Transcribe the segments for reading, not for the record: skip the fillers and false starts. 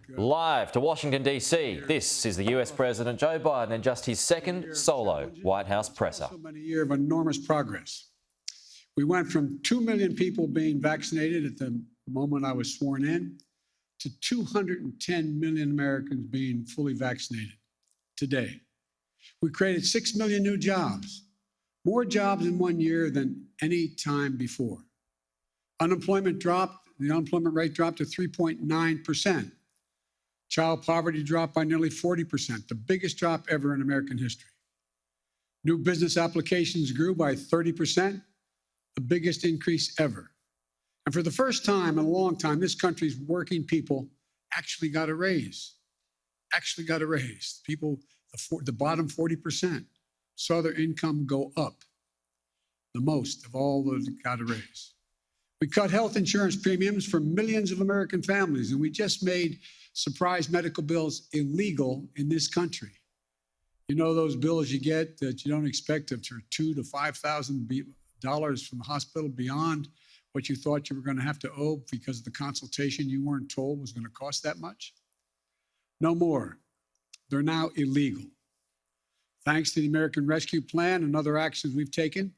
Live to Washington, D.C., this is the US President Joe Biden in just his second solo White House presser. So many years of enormous progress. We went from 2 million people being vaccinated at the moment I was sworn in to 210 million Americans being fully vaccinated today. We created 6 million new jobs, more jobs in 1 year than any time before. Unemployment dropped, the unemployment rate dropped to 3.9%. Child poverty dropped by nearly 40%, the biggest drop ever in American history. New business applications grew by 30%, the biggest increase ever. And for the first time in a long time, this country's working people actually got a raise. People, the bottom 40%, saw their income go up the most of all those that got a raise. We cut health insurance premiums for millions of American families, and we just made surprise medical bills illegal in this country. You know those bills you get that you don't expect of $2,000 to $5,000 from the hospital beyond what you thought you were going to have to owe because of the consultation you weren't told was going to cost that much? No more. They're now illegal. Thanks to the American Rescue Plan and other actions we've taken,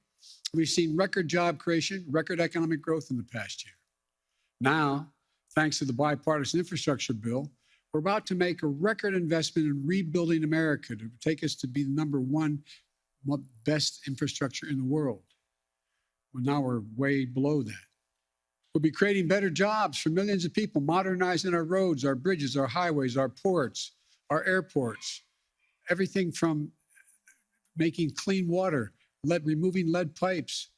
we've seen record job creation, record economic growth in the past year. Now, thanks to the bipartisan infrastructure bill, we're about to make a record investment in rebuilding America to take us to be the #1 best infrastructure in the world. Well, now we're way below that. We'll be creating better jobs for millions of people, modernizing our roads, our bridges, our highways, our ports, our airports, everything from making clean water, removing lead pipes,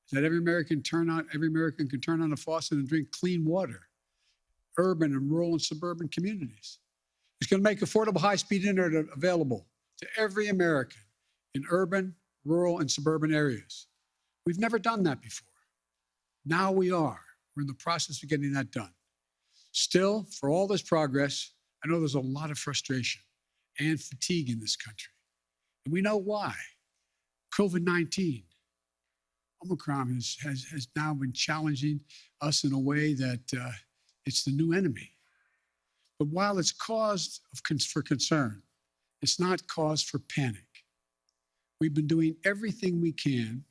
so that every American can turn on a faucet and drink clean water. Urban and rural and suburban communities. It's going to make affordable high-speed internet available to every American in urban, rural, and suburban areas. We've never done that before. Now we are. We're in the process of getting that done. Still, for all this progress, I know there's a lot of frustration and fatigue in this country. And we know why. COVID-19, Omicron has now been challenging us in a way that it's the new enemy. But while it's cause for concern, it's not cause for panic. We've been doing everything we can,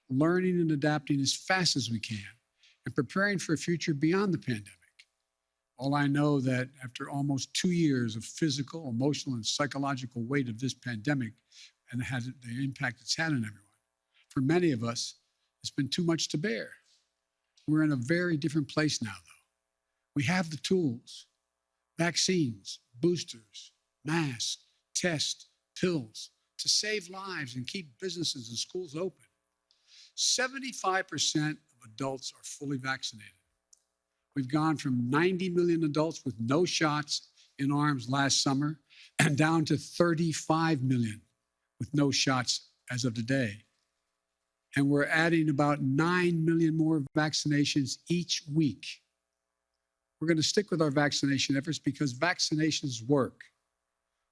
learning and adapting as fast as we can, and preparing for a future beyond the pandemic. All I know that after almost 2 years of physical, emotional, and psychological weight of this pandemic and the impact it's had on everyone, for many of us, it's been too much to bear. We're in a very different place now, though. We have the tools, vaccines, boosters, masks, tests, pills to save lives and keep businesses and schools open. 75% of adults are fully vaccinated. We've gone from 90 million adults with no shots in arms last summer and down to 35 million with no shots as of today. And we're adding about 9 million more vaccinations each week. We're going to stick with our vaccination efforts because vaccinations work.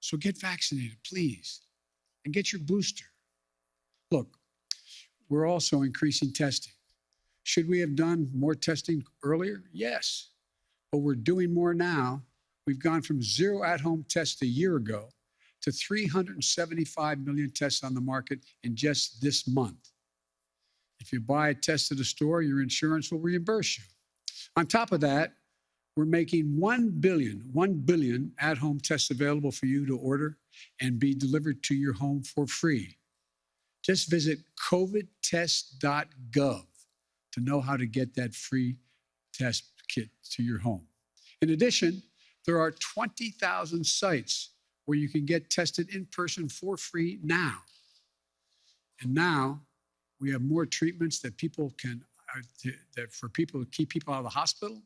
So get vaccinated, please, and get your booster. Look, we're also increasing testing. Should we have done more testing earlier? Yes, but we're doing more now. We've gone from 0 at-home tests a year ago to 375 million tests on the market in just this month. If you buy a test at a store, your insurance will reimburse you. On top of that, we're making 1 billion at-home tests available for you to order and be delivered to your home for free. Just visit covidtest.gov to know how to get that free test kit to your home. In addition, there are 20,000 sites where you can get tested in person for free now. And now we have more treatments that for people to keep people out of the hospital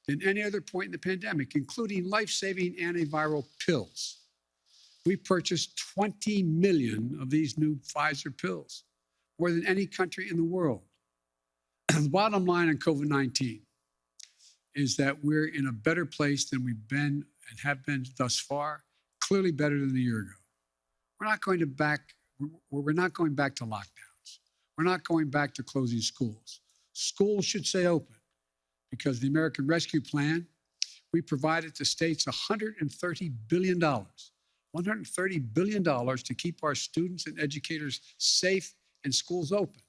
than any other point in the pandemic, including life-saving antiviral pills. We purchased 20 million of these new Pfizer pills, more than any country in the world. The bottom line on COVID-19 is that we're in a better place than we've been and have been thus far, clearly better than a year ago. We're not going back to lockdowns. We're not going back to closing schools. Schools should stay open because the American Rescue Plan, we provided to states $130 billion. $130 billion to keep our students and educators safe and schools open.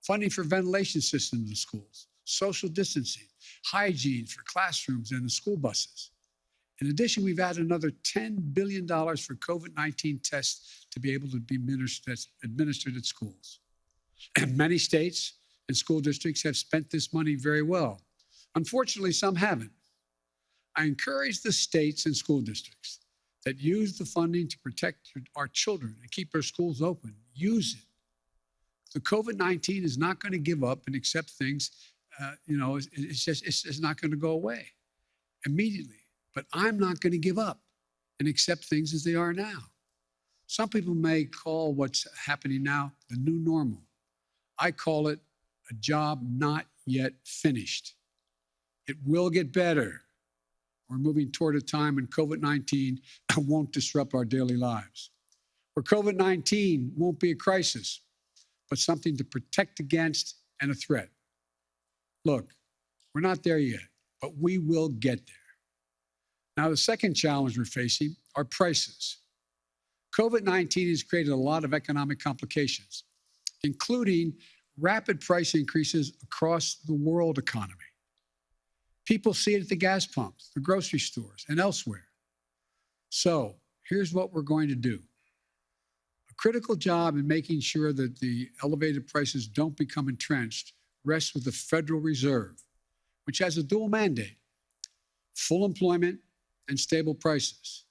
Funding for ventilation systems in schools, social distancing, hygiene for classrooms and the school buses. In addition, we've added another $10 billion for COVID-19 tests to be able to be administered at schools. And many states and school districts have spent this money very well. Unfortunately, some haven't. I encourage the states and school districts that use the funding to protect our children and keep our schools open. Use it. The COVID-19 is not going to give up and accept things. It's not going to go away immediately. But I'm not going to give up and accept things as they are now. Some people may call what's happening now the new normal. I call it a job not yet finished. It will get better. We're moving toward a time when COVID-19 won't disrupt our daily lives, where COVID-19 won't be a crisis, but something to protect against and a threat. Look, we're not there yet, but we will get there. Now, the second challenge we're facing are prices. COVID-19 has created a lot of economic complications, including rapid price increases across the world economy. People see it at the gas pumps, the grocery stores, and elsewhere. So here's what we're going to do. A critical job in making sure that the elevated prices don't become entrenched rests with the Federal Reserve, which has a dual mandate: full employment and stable prices.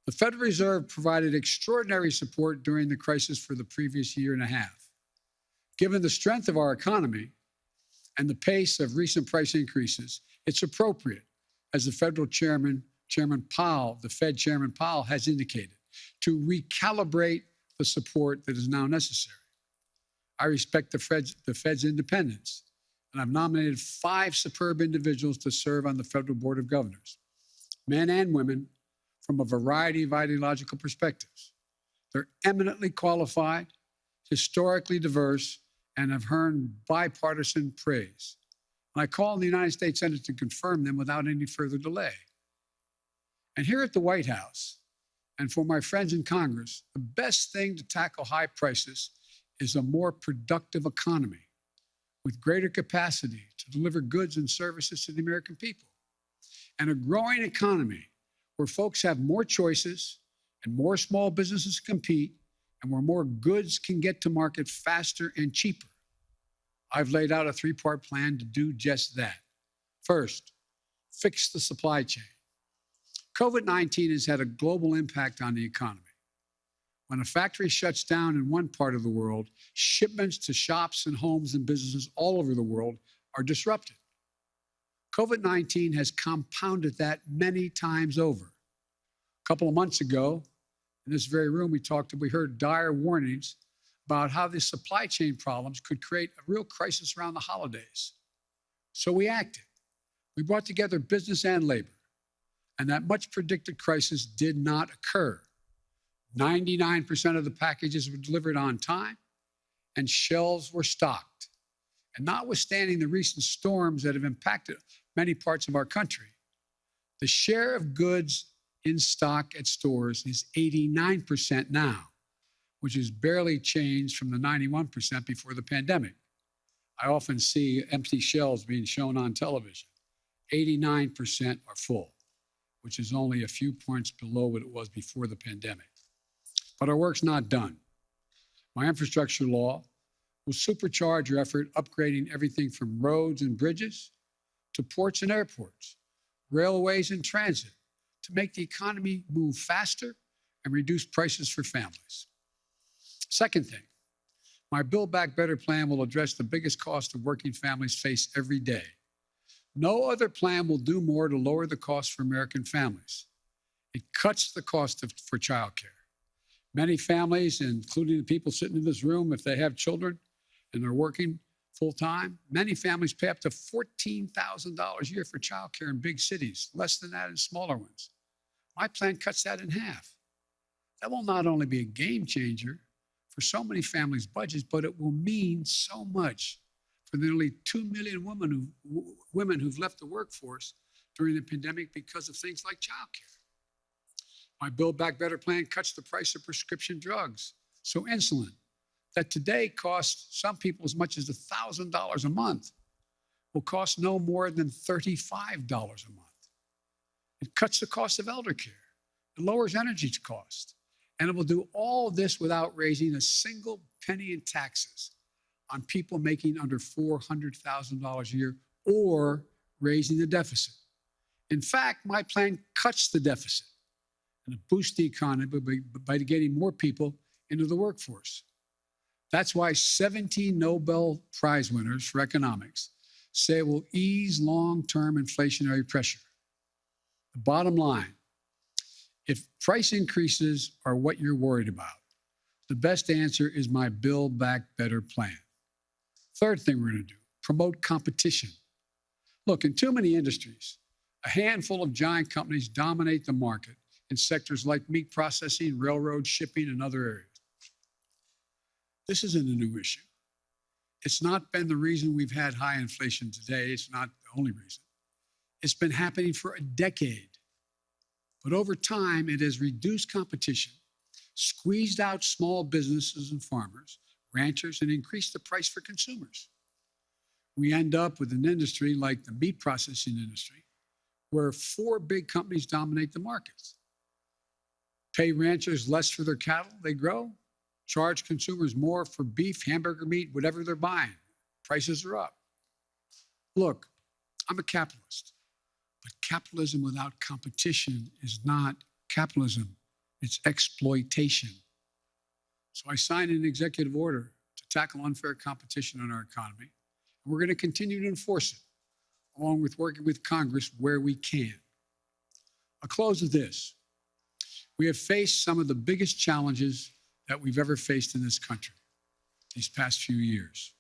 The Federal Reserve provided extraordinary support during the crisis for the previous year and a half. Given the strength of our economy and the pace of recent price increases, it's appropriate, as the Federal Chairman Powell, the Fed Chairman Powell, has indicated, to recalibrate the support that is now necessary. I respect the Fed's independence, and I've nominated 5 superb individuals to serve on the Federal Board of Governors, men and women from a variety of ideological perspectives. They're eminently qualified, historically diverse, and have earned bipartisan praise. And I call on the United States Senate to confirm them without any further delay. And here at the White House, and for my friends in Congress, the best thing to tackle high prices is a more productive economy with greater capacity to deliver goods and services to the American people. And a growing economy where folks have more choices and more small businesses compete, and where more goods can get to market faster and cheaper. I've laid out a 3-part plan to do just that. First, fix the supply chain. COVID-19 has had a global impact on the economy. When a factory shuts down in one part of the world, shipments to shops and homes and businesses all over the world are disrupted. COVID-19 has compounded that many times over. A couple of months ago, in this very room, we heard dire warnings about how the supply chain problems could create a real crisis around the holidays. So we acted. We brought together business and labor, and that much predicted crisis did not occur. 99% of the packages were delivered on time, and shelves were stocked. And notwithstanding the recent storms that have impacted many parts of our country, the share of goods in stock at stores is 89% now, which has barely changed from the 91% before the pandemic. I often see empty shelves being shown on television. 89% are full, which is only a few points below what it was before the pandemic. But our work's not done. My infrastructure law will supercharge your effort upgrading everything from roads and bridges to ports and airports, railways and transit, to make the economy move faster and reduce prices for families. Second thing, my Build Back Better plan will address the biggest cost of working families face every day. No other plan will do more to lower the cost for American families. It cuts the cost for childcare. Many families, including the people sitting in this room, if they have children and they're working full-time, many families pay up to $14,000 a year for childcare in big cities, less than that in smaller ones. My plan cuts that in half. That will not only be a game changer for so many families' budgets, but it will mean so much for the nearly 2 million women who've left the workforce during the pandemic because of things like childcare. My Build Back Better plan cuts the price of prescription drugs. So insulin, that today costs some people as much as $1,000 a month, will cost no more than $35 a month. It cuts the cost of elder care. It lowers energy costs. And it will do all of this without raising a single penny in taxes on people making under $400,000 a year or raising the deficit. In fact, my plan cuts the deficit and it boosts the economy by getting more people into the workforce. That's why 17 Nobel Prize winners for economics say it will ease long-term inflationary pressure. The bottom line, if price increases are what you're worried about, the best answer is my Build Back Better plan. Third thing we're going to do, promote competition. Look, in too many industries, a handful of giant companies dominate the market in sectors like meat processing, railroad, shipping, and other areas. This isn't a new issue. It's not been the reason we've had high inflation today. It's not the only reason. It's been happening for a decade. But over time, it has reduced competition, squeezed out small businesses and farmers, ranchers, and increased the price for consumers. We end up with an industry like the meat processing industry, where 4 big companies dominate the markets. Pay ranchers less for their cattle they grow, charge consumers more for beef, hamburger meat, whatever they're buying. Prices are up. Look, I'm a capitalist, but capitalism without competition is not capitalism, it's exploitation. So I signed an executive order to tackle unfair competition in our economy, and we're going to continue to enforce it, along with working with Congress where we can. I'll close with this. We have faced some of the biggest challenges that we've ever faced in this country these past few years.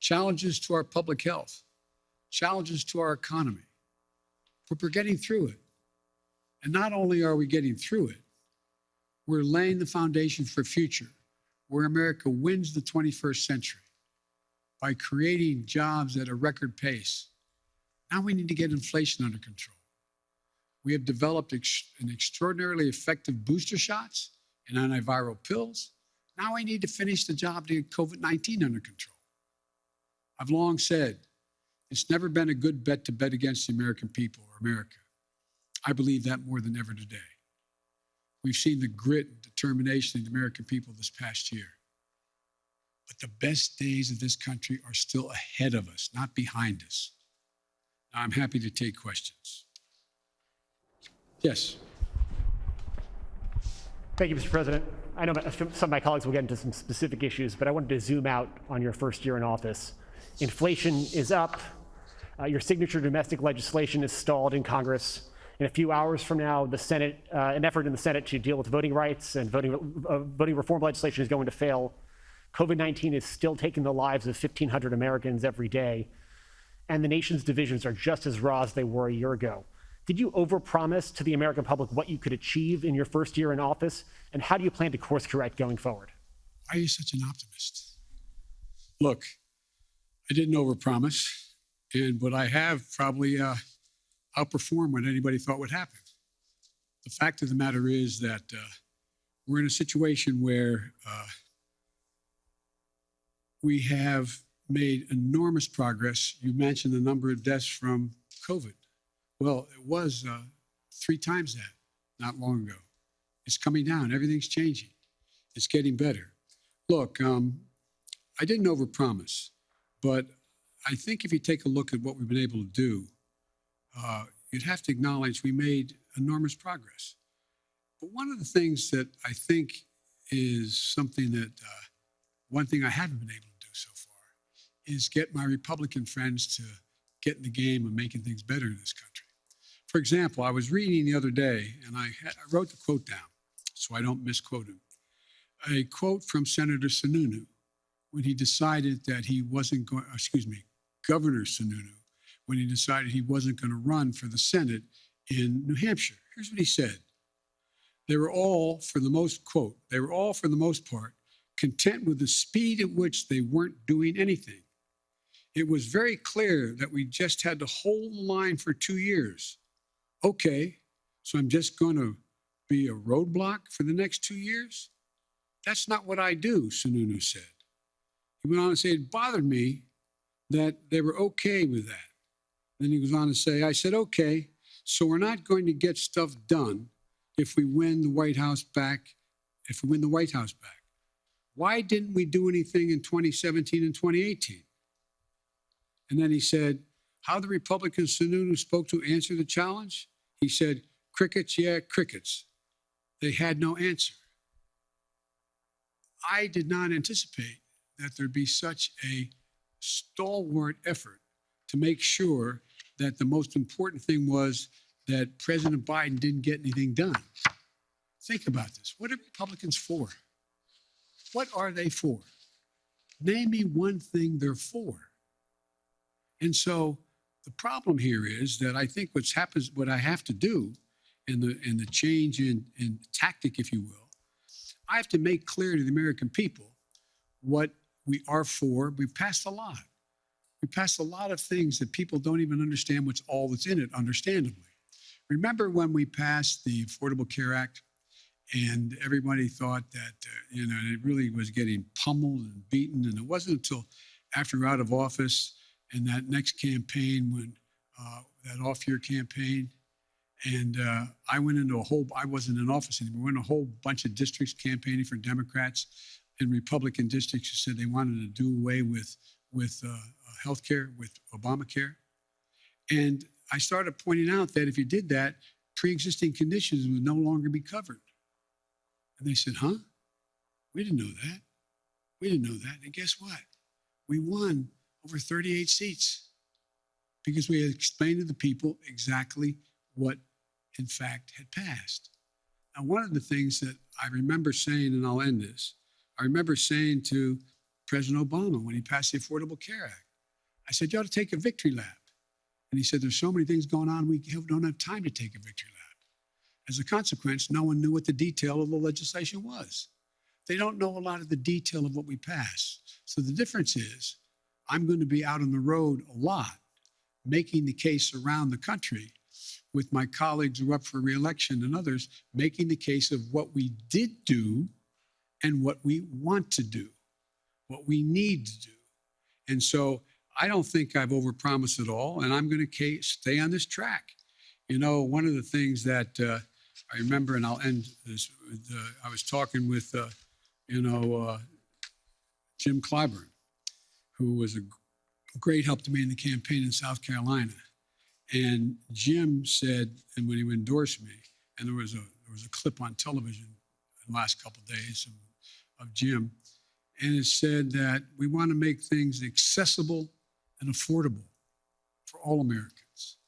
Challenges to our public health, challenges to our economy, but we're getting through it. And not only are we getting through it, we're laying the foundation for a future where America wins the 21st century by creating jobs at a record pace. Now we need to get inflation under control. We have developed an extraordinarily effective booster shots and antiviral pills. Now we need to finish the job to get COVID-19 under control. I've long said, it's never been a good bet to bet against the American people or America. I believe that more than ever today. We've seen the grit and determination of the American people this past year. But the best days of this country are still ahead of us, not behind us. Now, I'm happy to take questions. Yes. Thank you, Mr. President. I know some of my colleagues will get into some specific issues, but I wanted to zoom out on your first year in office. Inflation is up. Your signature domestic legislation is stalled in Congress. In a few hours from now, the Senate, an effort in the Senate to deal with voting rights and voting reform legislation is going to fail. COVID-19 is still taking the lives of 1,500 Americans every day, and the nation's divisions are just as raw as they were a year ago. Did you overpromise to the American public what you could achieve in your first year in office, and how do you plan to course correct going forward? Why are you such an optimist? Look, I didn't overpromise, but I have probably outperformed what anybody thought would happen. The fact of the matter is that we're in a situation where we have made enormous progress. You mentioned the number of deaths from COVID. Well, it was 3 times that not long ago. It's coming down. Everything's changing. It's getting better. Look, I didn't overpromise, but I think if you take a look at what we've been able to do, you'd have to acknowledge we made enormous progress. But one of the things that I think is something that, one thing I haven't been able to do so far is get my Republican friends to get in the game of making things better in this country. For example, I was reading the other day, and I wrote the quote down so I don't misquote him. A quote from Senator Sununu when he decided that he wasn't going, Governor Sununu, when he decided he wasn't going to run for the Senate in New Hampshire. Here's what he said. They were all, for the most part, content with the speed at which they weren't doing anything. it was very clear that we just had to hold the line for 2 years. Okay, so I'm just going to be a roadblock for the next 2 years? That's not what I do, Sununu said. He went on to say it bothered me that they were okay with that. Then he goes on to say, I said, okay, so we're not going to get stuff done if we win the White House back, Why didn't we do anything in 2017 and 2018? And then he said, how the Republican Sununu spoke to answer the challenge? He said, crickets, yeah, crickets. They had no answer. I did not anticipate that there'd be such a stalwart effort to make sure that the most important thing was that President Biden didn't get anything done. Think about this. What are Republicans for? What are they for? Name me one thing they're for. And so the problem here is that I think what I have to do in the change in tactic, if you will, I have to make clear to the American people what we are for. We've passed a lot. We passed a lot of things that people don't even understand what's all that's in it, understandably. Remember when we passed the Affordable Care Act and everybody thought that, it really was getting pummeled and beaten. And it wasn't until after we were out of office and that next campaign, when that off-year campaign, and I wasn't in office anymore. We went in a whole bunch of districts campaigning for Democrats and Republican districts who said they wanted to do away with health care, with Obamacare. And I started pointing out that if you did that, pre-existing conditions would no longer be covered. And they said, huh? We didn't know that. We didn't know that. And guess what? We won over 38 seats because we had explained to the people exactly what, in fact, had passed. Now, one of the things that I remember saying, and I'll end this, I remember saying to President Obama when he passed the Affordable Care Act, I said, you ought to take a victory lap. And he said, there's so many things going on, we don't have time to take a victory lap. As a consequence, no one knew what the detail of the legislation was. They don't know a lot of the detail of what we pass. So the difference is, I'm going to be out on the road a lot, making the case around the country with my colleagues who are up for re-election and others, making the case of what we did do and what we want to do, what we need to do. And so I don't think I've overpromised at all, and I'm going to stay on this track. One of the things that I remember, and I'll end this, I was talking with, Jim Clyburn, who was a great help to me in the campaign in South Carolina. And Jim said, and when he endorsed me, and there was a clip on television in the last couple of days of Jim, and it said that we want to make things accessible and affordable for all Americans.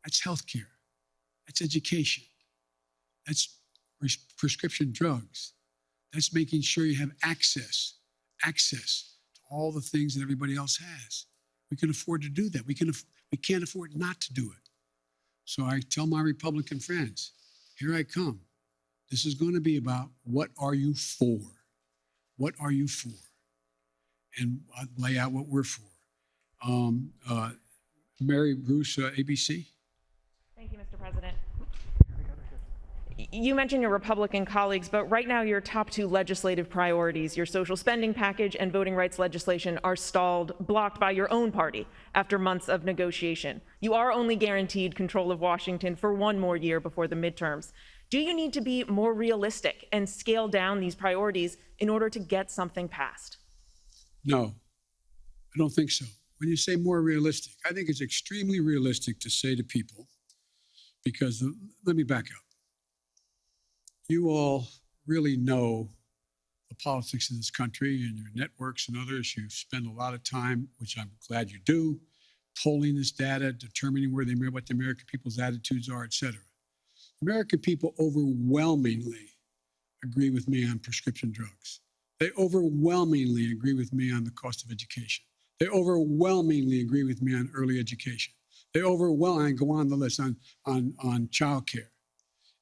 That's healthcare. That's education. That's prescription drugs. That's making sure you have access to all the things that everybody else has. We can afford to do that. We can't afford not to do it. So I tell my Republican friends, here I come. This is going to be about what are you for? What are you for? And I'll lay out what we're for. Mary Bruce, ABC. Thank you, Mr. President. You mentioned your Republican colleagues, but right now your top two legislative priorities, your social spending package and voting rights legislation, are stalled, blocked by your own party after months of negotiation. You are only guaranteed control of Washington for one more year before the midterms. Do you need to be more realistic and scale down these priorities in order to get something passed? No, I don't think so. When you say more realistic, I think it's extremely realistic to say to people, because let me back up. You all really know the politics in this country and your networks and others. You spend a lot of time, which I'm glad you do, polling this data, determining what the American people's attitudes are, et cetera. American people overwhelmingly agree with me on prescription drugs. They overwhelmingly agree with me on the cost of education. They overwhelmingly agree with me on early education. They overwhelmingly go on the list on child care.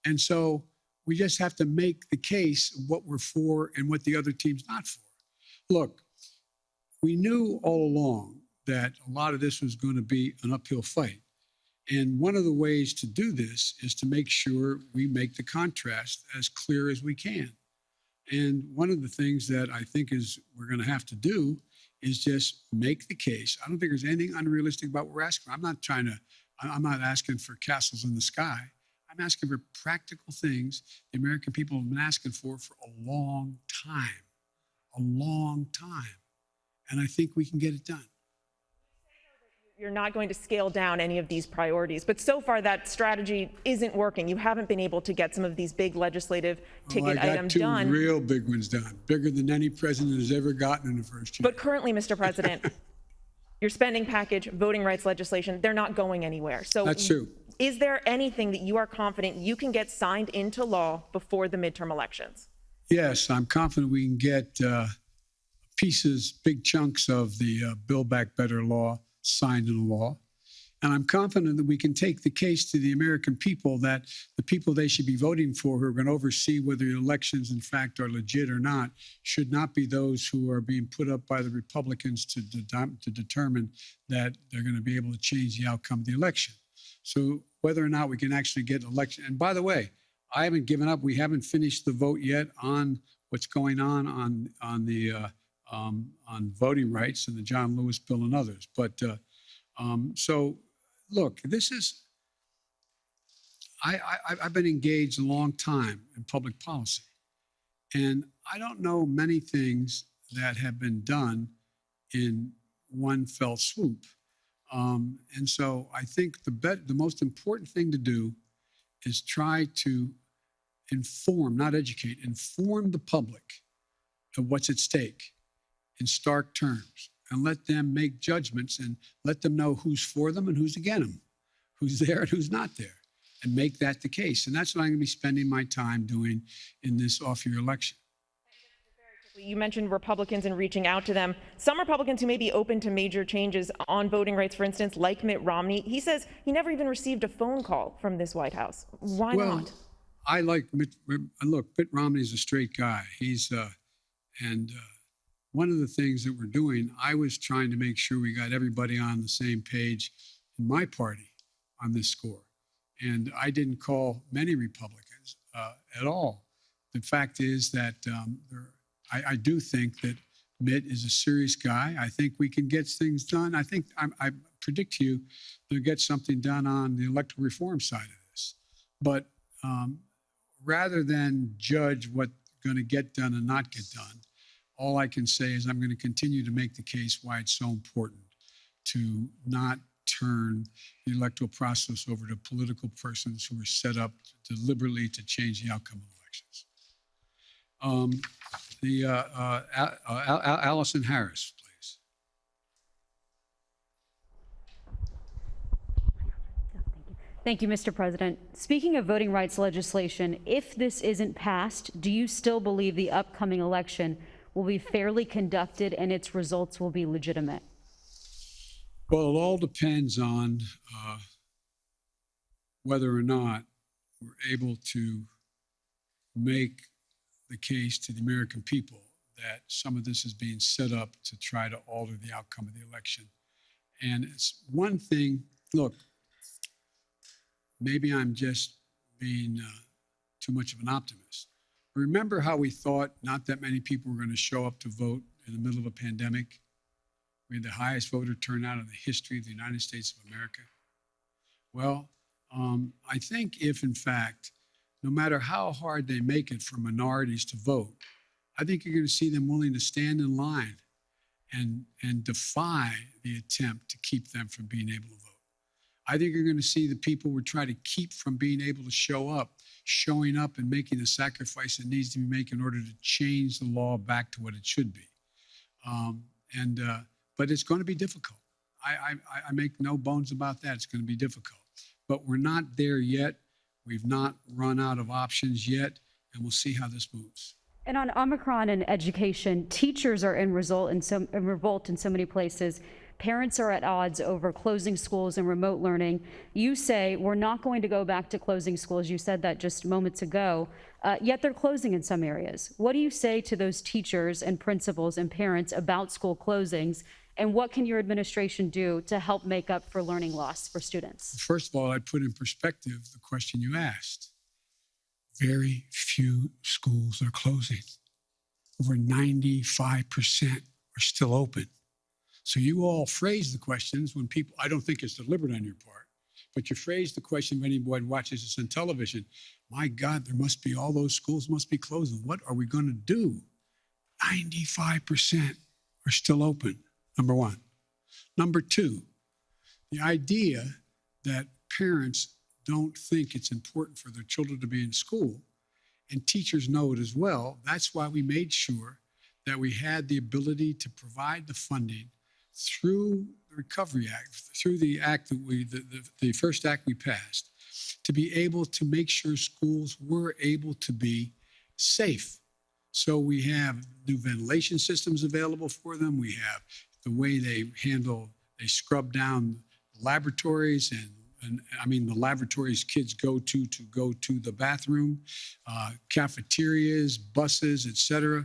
And so we just have to make the case of what we're for and what the other team's not for. Look, we knew all along that a lot of this was going to be an uphill fight. And one of the ways to do this is to make sure we make the contrast as clear as we can. And one of the things that I think is we're going to have to do is just make the case. I don't think there's anything unrealistic about what we're asking. I'm not asking for castles in the sky. I'm asking for practical things the American people have been asking for a long time, And I think we can get it done. You're not going to scale down any of these priorities, but so far that strategy isn't working. You haven't been able to get some of these big legislative ticket items done. I got two real big ones done, bigger than any president has ever gotten in the first year. But currently, Mr. President, your spending package, voting rights legislation, they're not going anywhere. So that's true. Is there anything that you are confident you can get signed into law before the midterm elections? Yes, I'm confident we can get pieces, big chunks of the Build Back Better law signed into law. And I'm confident that we can take the case to the American people that the people they should be voting for who are going to oversee whether the elections in fact are legit or not should not be those who are being put up by the Republicans to determine that they're going to be able to change the outcome of the election. So whether or not we can actually get election, and by the way, I haven't given up. We haven't finished the vote yet on what's going on voting rights and the John Lewis bill and others. But so look, this is, I've been engaged a long time in public policy, and I don't know many things that have been done in one fell swoop. And so I think the most important thing to do is try to inform, not educate, inform the public of what's at stake in stark terms, and let them make judgments and let them know who's for them and who's against them, who's there and who's not there, and make that the case. And that's what I'm going to be spending my time doing in this off-year election. You mentioned Republicans and reaching out to them. Some Republicans who may be open to major changes on voting rights, for instance, like Mitt Romney, he says he never even received a phone call from this White House. Why not? I like Mitt. Look, Mitt Romney's a straight guy. One of the things that we're doing, I was trying to make sure we got everybody on the same page in my party on this score. And I didn't call many Republicans at all. The fact is that I do think that Mitt is a serious guy. I think we can get things done. I think I predict to you they'll get something done on the electoral reform side of this. But rather than judge what's going to get done and not get done, all I can say is I'm going to continue to make the case why it's so important to not turn the electoral process over to political persons who are set up deliberately to change the outcome of elections. Allison Harris, please. Thank you, Mr. President. Speaking of voting rights legislation, if this isn't passed, do you still believe the upcoming election will be fairly conducted and its results will be legitimate? Well, it all depends on whether or not we're able to make the case to the American people that some of this is being set up to try to alter the outcome of the election. And it's one thing, look, maybe I'm just being too much of an optimist. Remember how we thought not that many people were going to show up to vote in the middle of a pandemic? We had the highest voter turnout in the history of the United States of America. Well, I think if, in fact, no matter how hard they make it for minorities to vote, I think you're going to see them willing to stand in line and defy the attempt to keep them from being able to vote. I think you're going to see the people we try to keep from being able to show up, showing up and making the sacrifice that needs to be made in order to change the law back to what it should be. But it's going to be difficult. I make no bones about that. It's going to be difficult. But we're not there yet. We've not run out of options yet, and we'll see how this moves. And on Omicron and education, teachers are in revolt in so many places. Parents are at odds over closing schools and remote learning. You say we're not going to go back to closing schools. You said that just moments ago, yet they're closing in some areas. What do you say to those teachers and principals and parents about school closings? And what can your administration do to help make up for learning loss for students? First of all, I'd put in perspective the question you asked. Very few schools are closing. Over 95% are still open. So you all phrase the questions when people, I don't think it's deliberate on your part, but you phrase the question when anyone watches this on television. My God, there must be, all those schools must be closing. What are we going to do? 95% are still open, number one. Number two, the idea that parents don't think it's important for their children to be in school, and teachers know it as well. That's why we made sure that we had the ability to provide the funding through the Recovery Act, through the act that the first act we passed, to be able to make sure schools were able to be safe. So we have new ventilation systems available for them. We have the way they scrub down laboratories and I mean the laboratories kids go to the bathroom, cafeterias, buses, et cetera.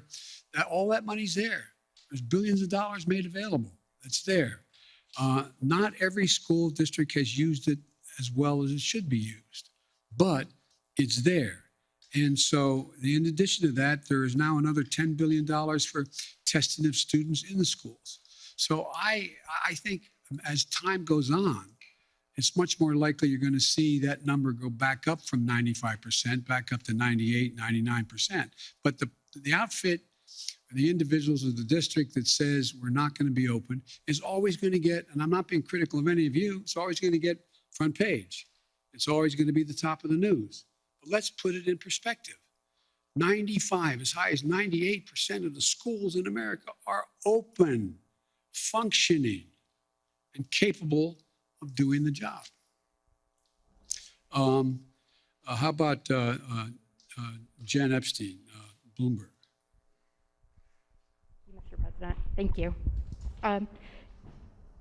All that money's there. There's billions of dollars made available. It's there. Not every school district has used it as well as it should be used, but it's there. And so in addition to that, there is now another $10 billion for testing of students in the schools. So I think as time goes on, it's much more likely you're going to see that number go back up from 95%, back up to 98, 99%. But the outfit, the individuals of the district that says we're not going to be open is always going to get, and I'm not being critical of any of you, it's always going to get front page. It's always going to be the top of the news. But let's put it in perspective. 95, as high as 98% of the schools in America are open, functioning, and capable of doing the job. How about Jen Epstein, Bloomberg? Mr. President, thank you.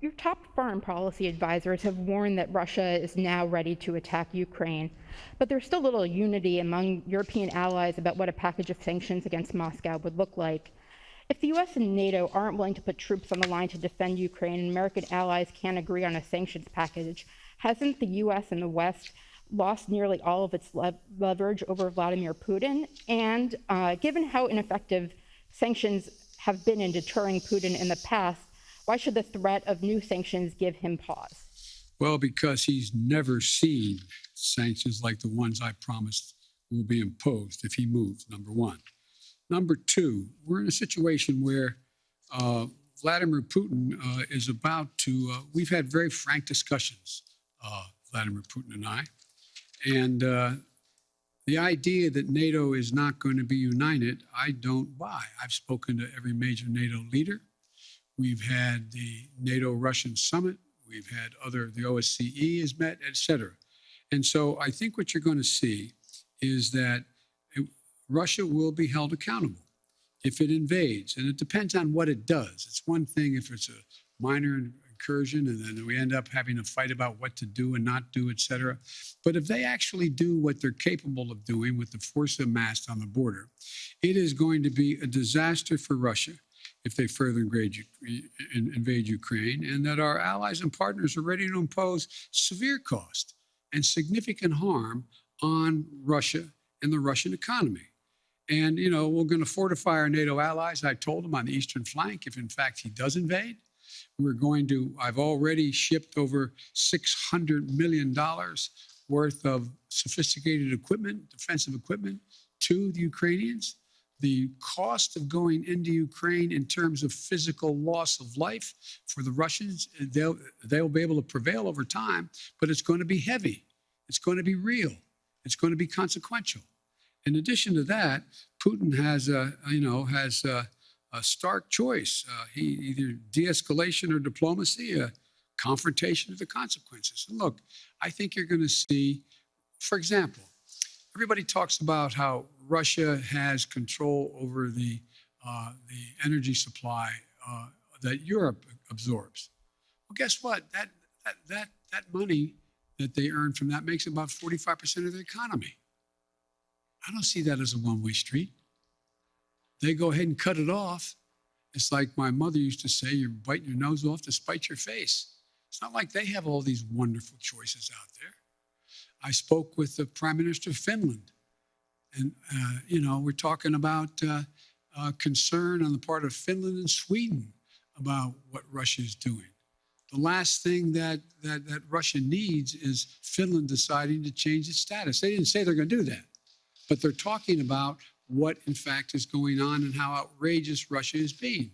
Your top foreign policy advisors have warned that Russia is now ready to attack Ukraine, but there's still little unity among European allies about what a package of sanctions against Moscow would look like. If the U.S. and NATO aren't willing to put troops on the line to defend Ukraine and American allies can't agree on a sanctions package, hasn't the U.S. and the West lost nearly all of its leverage over Vladimir Putin? And given how ineffective sanctions have been in deterring Putin in the past, why should the threat of new sanctions give him pause? Well, because he's never seen sanctions like the ones I promised will be imposed if he moves, number one. Number two, we're in a situation where Vladimir Putin is about to, we've had very frank discussions, Vladimir Putin and I, and the idea that NATO is not going to be united, I don't buy. I've spoken to every major NATO leader. We've had the NATO-Russian summit. We've had the OSCE has met, et cetera. And so I think what you're going to see is that Russia will be held accountable if it invades. And it depends on what it does. It's one thing if it's a minor incursion and then we end up having a fight about what to do and not do, et cetera. But if they actually do what they're capable of doing with the force amassed on the border, it is going to be a disaster for Russia if they further invade Ukraine, and that our allies and partners are ready to impose severe cost and significant harm on Russia and the Russian economy. And, you know, we're going to fortify our NATO allies. I told them on the eastern flank, if in fact he does invade, I've already shipped over $600 million worth of sophisticated equipment, defensive equipment, to the Ukrainians. The cost of going into Ukraine in terms of physical loss of life for the Russians, they'll be able to prevail over time, but it's going to be heavy. It's going to be real. It's going to be consequential. In addition to that, Putin has a stark choice. Either de-escalation or diplomacy, a confrontation of the consequences. And look, I think you're going to see, for example, everybody talks about how Russia has control over the energy supply that Europe absorbs. Well, guess what? That money that they earn from that makes about 45% of the economy. I don't see that as a one-way street. They go ahead and cut it off, It's like my mother used to say, you're biting your nose off to spite your face. It's not like they have all these wonderful choices out there. I spoke with the Prime Minister of Finland, and, we're talking about concern on the part of Finland and Sweden about what Russia is doing. The last thing that Russia needs is Finland deciding to change its status. They didn't say they're going to do that, but they're talking about what, in fact, is going on and how outrageous Russia is being.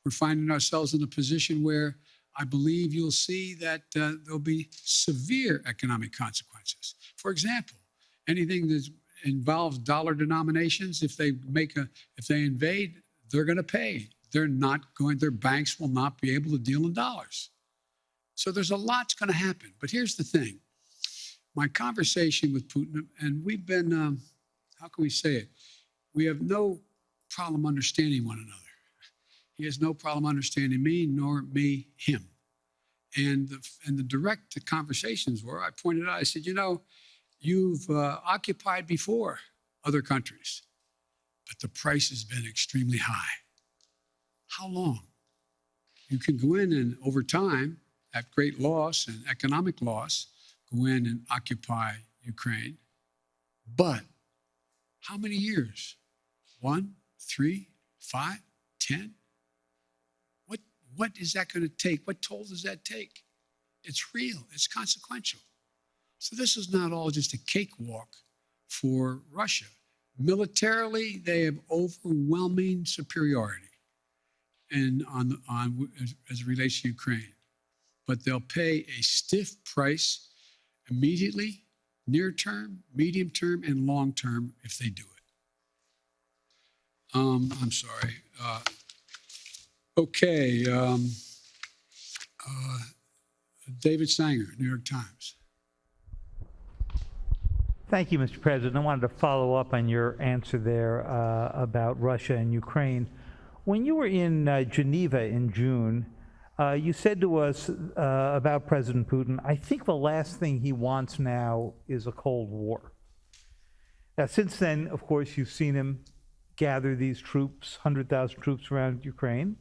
We're finding ourselves in a position where I believe you'll see that there'll be severe economic consequences. For example, anything that involves dollar denominations, if they invade, they're going to pay. Their banks will not be able to deal in dollars. So there's a lot's going to happen. But here's the thing. My conversation with Putin, and we've been, how can we say it? We have no problem understanding one another. He has no problem understanding me, nor me him. And the direct conversations were, I pointed out, I said, you've occupied before other countries, but the price has been extremely high. How long? You can go in and over time, at great loss and economic loss, go in and occupy Ukraine. But how many years? 1, 3, 5, 10? What is that going to take? What toll does that take? It's real. It's consequential. So this is not all just a cakewalk for Russia. Militarily, they have overwhelming superiority as it relates to Ukraine. But they'll pay a stiff price immediately, near term, medium term, and long term if they do it. I'm sorry. David Sanger, New York Times. Thank you, Mr. President. I wanted to follow up on your answer there about Russia and Ukraine. When you were in Geneva in June, you said to us about President Putin, I think the last thing he wants now is a Cold War. Now, since then, of course, you've seen him gather these troops, 100,000 troops around Ukraine.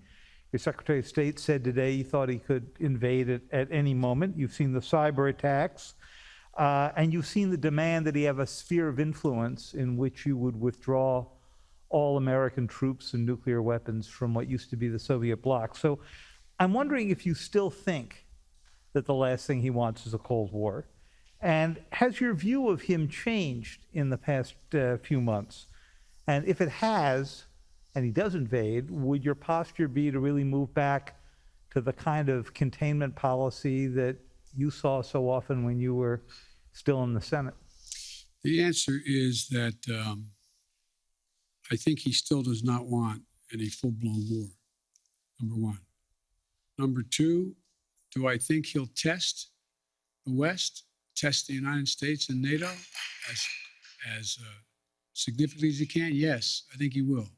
Your Secretary of State said today he thought he could invade it at any moment. You've seen the cyber attacks, and you've seen the demand that he have a sphere of influence in which you would withdraw all American troops and nuclear weapons from what used to be the Soviet bloc. So I'm wondering if you still think that the last thing he wants is a Cold War. And has your view of him changed in the past few months? And if it has, and he does invade, would your posture be to really move back to the kind of containment policy that you saw so often when you were still in the Senate? The answer is that I think he still does not want any full-blown war, number one. Number two, do I think he'll test the West, test the United States and NATO as significantly as he can? Yes, I think he will.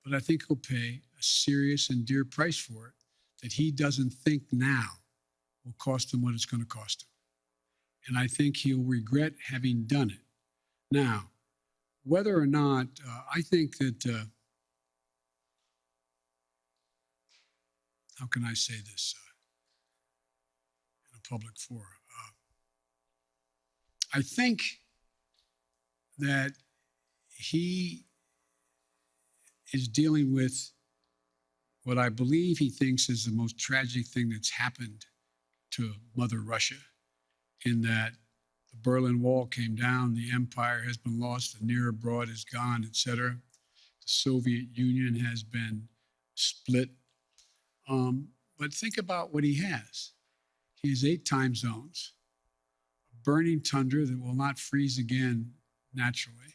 But I think he'll pay a serious and dear price for it that he doesn't think now will cost him what it's going to cost him. And I think he'll regret having done it. Now, whether or not, I think that, how can I say this in a public forum? I think that he is dealing with what I believe he thinks is the most tragic thing that's happened to Mother Russia, in that the Berlin Wall came down, the empire has been lost, the near abroad is gone, etc. The Soviet Union has been split. But think about what he has. He has 8 time zones, a burning tundra that will not freeze again naturally,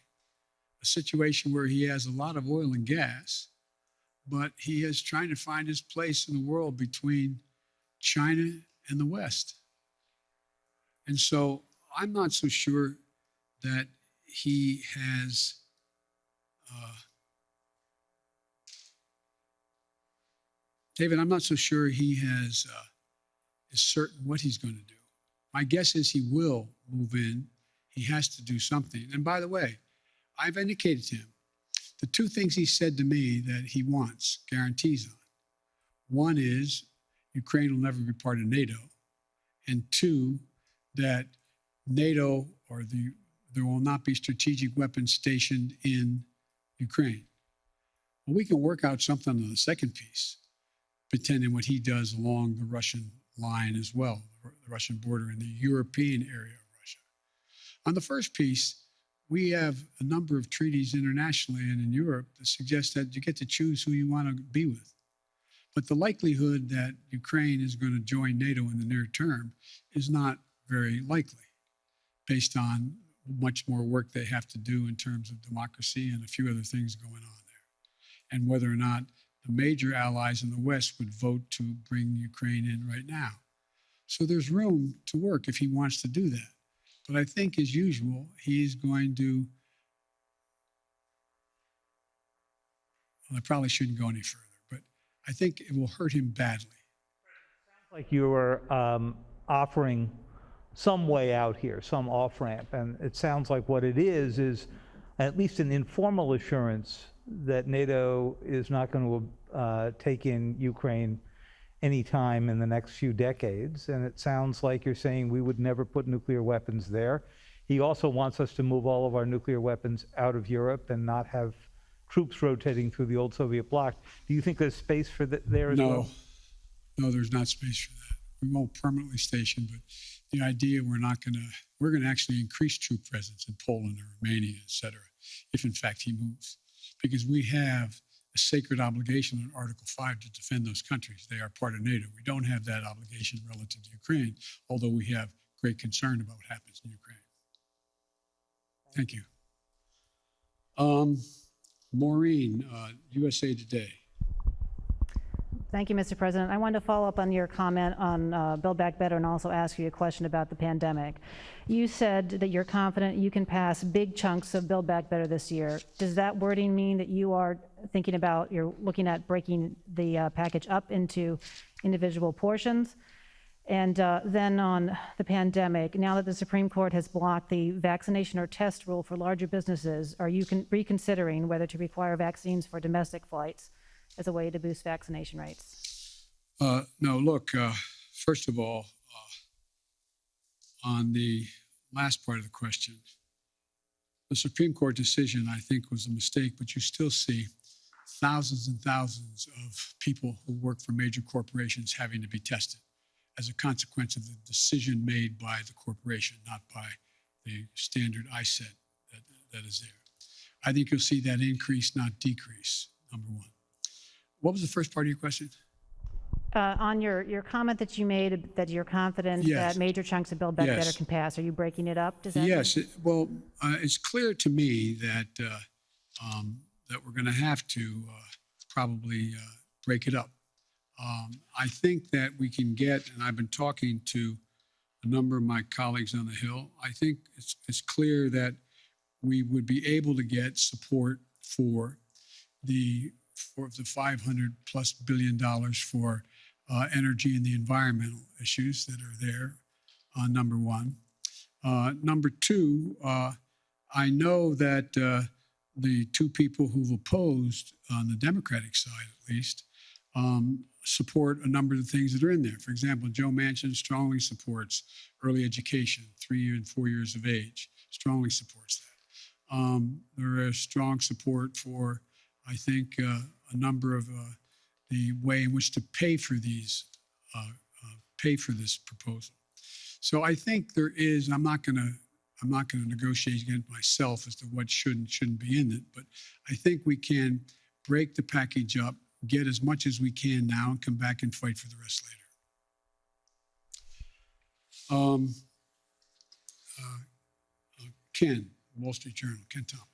a situation where he has a lot of oil and gas, but he is trying to find his place in the world between China and the West. And so I'm not so sure that he has David, I'm not so sure he is certain what he's going to do. My guess is he will move in. He has to do something. And by the way, I've indicated to him the two things he said to me that he wants guarantees on. One is Ukraine will never be part of NATO. And two, that NATO or there will not be strategic weapons stationed in Ukraine. Well, we can work out something on the second piece, pretending what he does along the Russian line as well, the Russian border in the European area of Russia. On the first piece, we have a number of treaties internationally and in Europe that suggest that you get to choose who you want to be with. But the likelihood that Ukraine is going to join NATO in the near term is not very likely, based on much more work they have to do in terms of democracy and a few other things going on there, and whether or not the major allies in the West would vote to bring Ukraine in right now. So there's room to work if he wants to do that. But I think, as usual, he's going to, well, I probably shouldn't go any further, but I think it will hurt him badly. Like you were offering some way out here, some off-ramp, and it sounds like what it is at least an informal assurance that NATO is not going to take in Ukraine anytime in the next few decades. And it sounds like you're saying we would never put nuclear weapons there. He also wants us to move all of our nuclear weapons out of Europe and not have troops rotating through the old Soviet bloc. Do you think there's space for that there as well? No, there's not space for that. We won't permanently station, but the idea we're going to actually increase troop presence in Poland or Romania, et cetera, if in fact he moves. Because we have a sacred obligation in Article 5 to defend those countries. They are part of NATO. We don't have that obligation relative to Ukraine, although we have great concern about what happens in Ukraine. Thank you. Maureen, USA Today. Thank you, Mr. President. I wanted to follow up on your comment on Build Back Better and also ask you a question about the pandemic. You said that you're confident you can pass big chunks of Build Back Better this year. Does that wording mean that you are thinking about, you're looking at breaking the package up into individual portions? And then on the pandemic, now that the Supreme Court has blocked the vaccination or test rule for larger businesses, are you reconsidering whether to require vaccines for domestic flights as a way to boost vaccination rates? No, look, first of all, on the last part of the question, the Supreme Court decision, I think, was a mistake, but you still see thousands and thousands of people who work for major corporations having to be tested as a consequence of the decision made by the corporation, not by the standard ISET that is there. I think you'll see that increase, not decrease, number one. What was the first part of your question? On your comment that you made that you're confident Yes. that major chunks of Build Back Yes. Better can pass, are you breaking it up? Does that Yes, it's clear to me that that we're going to have to probably break it up. I think that we can get, and I've been talking to a number of my colleagues on the Hill, I think it's clear that we would be able to get support for the $500+ billion for energy and the environmental issues that are there, number one. Number two, I know that the two people who've opposed, on the Democratic side at least, support a number of the things that are in there. For example, Joe Manchin strongly supports early education, 3 and 4 years of age, strongly supports that. There is strong support for, I think, a number of the way in which to pay for these, pay for this proposal. So I think there is. I'm not going to negotiate against myself as to what should and shouldn't be in it, but I think we can break the package up, get as much as we can now, and come back and fight for the rest later. Ken, Wall Street Journal, Ken Thomas.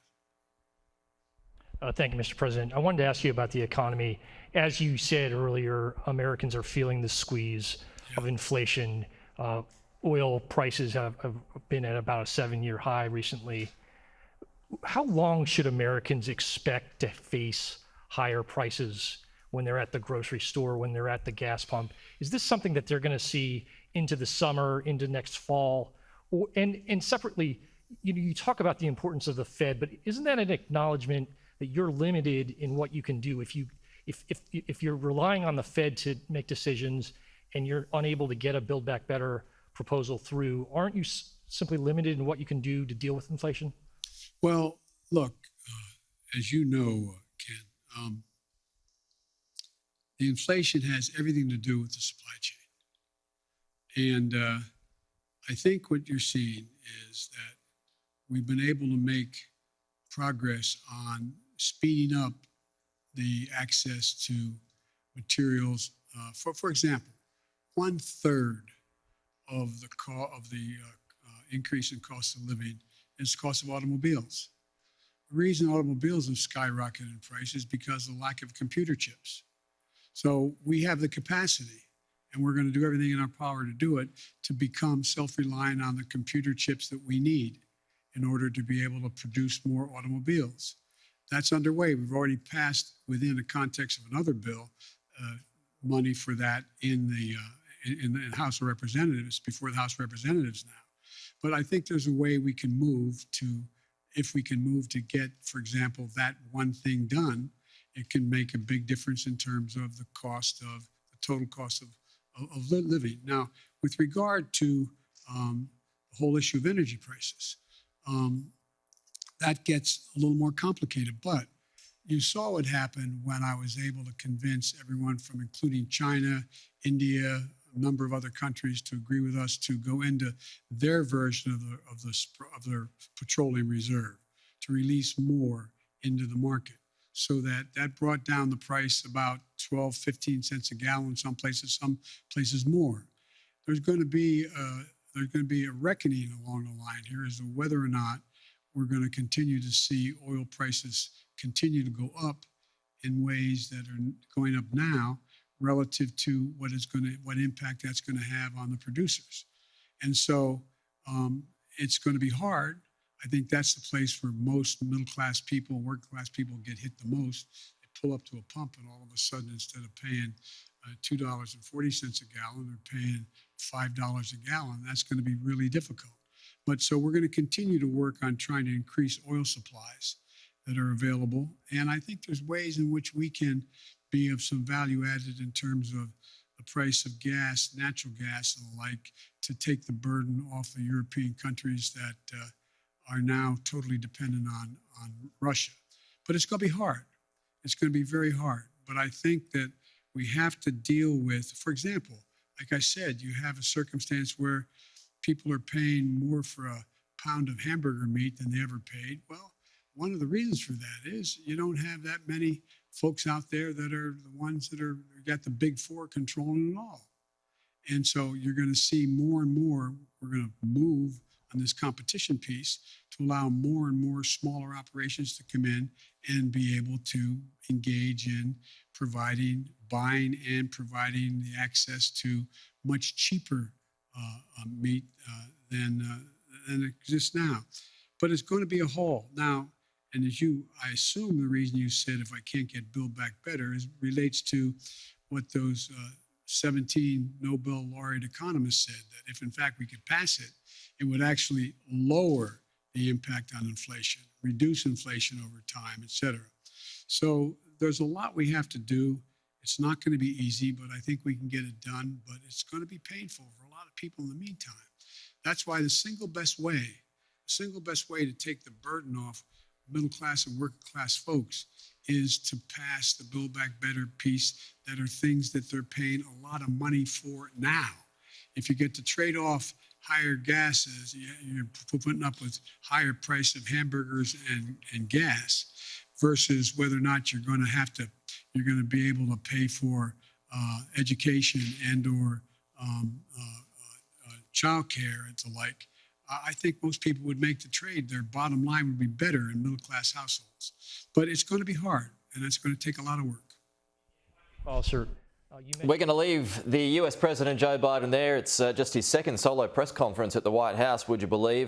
Thank you, Mr. President. I wanted to ask you about the economy. As you said earlier, Americans are feeling the squeeze of inflation. Oil prices have been at about a 7-year high recently. How long should Americans expect to face higher prices when they're at the grocery store, when they're at the gas pump? Is this something that they're going to see into the summer, into next fall? And separately, you talk about the importance of the Fed, but isn't that an acknowledgement that you're limited in what you can do. If you're relying on the Fed to make decisions and you're unable to get a Build Back Better proposal through, aren't you simply limited in what you can do to deal with inflation? Well, look, as you know, Ken, the inflation has everything to do with the supply chain. And I think what you're seeing is that we've been able to make progress on speeding up the access to materials. For example, 1/3 of the increase in cost of living is the cost of automobiles. The reason automobiles have skyrocketed in price is because of the lack of computer chips. So we have the capacity, and we're going to do everything in our power to do it, to become self-reliant on the computer chips that we need in order to be able to produce more automobiles. That's underway. We've already passed, within the context of another bill, money for that in the House of Representatives, before the House of Representatives now. But I think there's a way we can move to, if we can move to get, for example, that one thing done, it can make a big difference in terms of the cost of, the total cost of living. Now, with regard to the whole issue of energy prices, that gets a little more complicated. But you saw what happened when I was able to convince everyone from, including China, India, a number of other countries, to agree with us to go into their version of their petroleum reserve, to release more into the market. So that brought down the price about 12, 15 cents a gallon, some places more. There's going to be a reckoning along the line here as to whether or not we're going to continue to see oil prices continue to go up in ways that are going up now relative to what impact that's going to have on the producers. And so it's going to be hard. I think that's the place where most middle-class people, working-class people get hit the most. They pull up to a pump and all of a sudden, instead of paying $2.40 a gallon, they're paying $5 a gallon. That's going to be really difficult. But so we're going to continue to work on trying to increase oil supplies that are available. And I think there's ways in which we can be of some value added in terms of the price of gas, natural gas and the like, to take the burden off the European countries that are now totally dependent on Russia. But it's going to be hard. It's going to be very hard. But I think that we have to deal with, for example, like I said, you have a circumstance where people are paying more for a pound of hamburger meat than they ever paid. Well, one of the reasons for that is you don't have that many folks out there that are the ones that are got the big four controlling it all. And so you're going to see more and more, we're going to move on this competition piece to allow more and more smaller operations to come in and be able to engage in buying and providing the access to much cheaper meat than exists now. But it's going to be a haul. Now, and I assume the reason you said if I can't get Build Back Better relates to what those 17 Nobel laureate economists said, that if in fact we could pass it, it would actually lower the impact on inflation, reduce inflation over time, et cetera. So there's a lot we have to do. It's not going to be easy, but I think we can get it done, but it's going to be painful for a lot of people in the meantime. That's why the single best way to take the burden off middle class and working class folks is to pass the Build Back Better piece that are things that they're paying a lot of money for now. If you get to trade off higher gases, you're putting up with higher price of hamburgers and gas versus whether or not you're going to be able to pay for education and or childcare and the like. I think most people would make the trade. Their bottom line would be better in middle-class households. But it's going to be hard, and it's going to take a lot of work. Oh, sir. We're going to leave the US President Joe Biden there. It's just his second solo press conference at the White House, would you believe?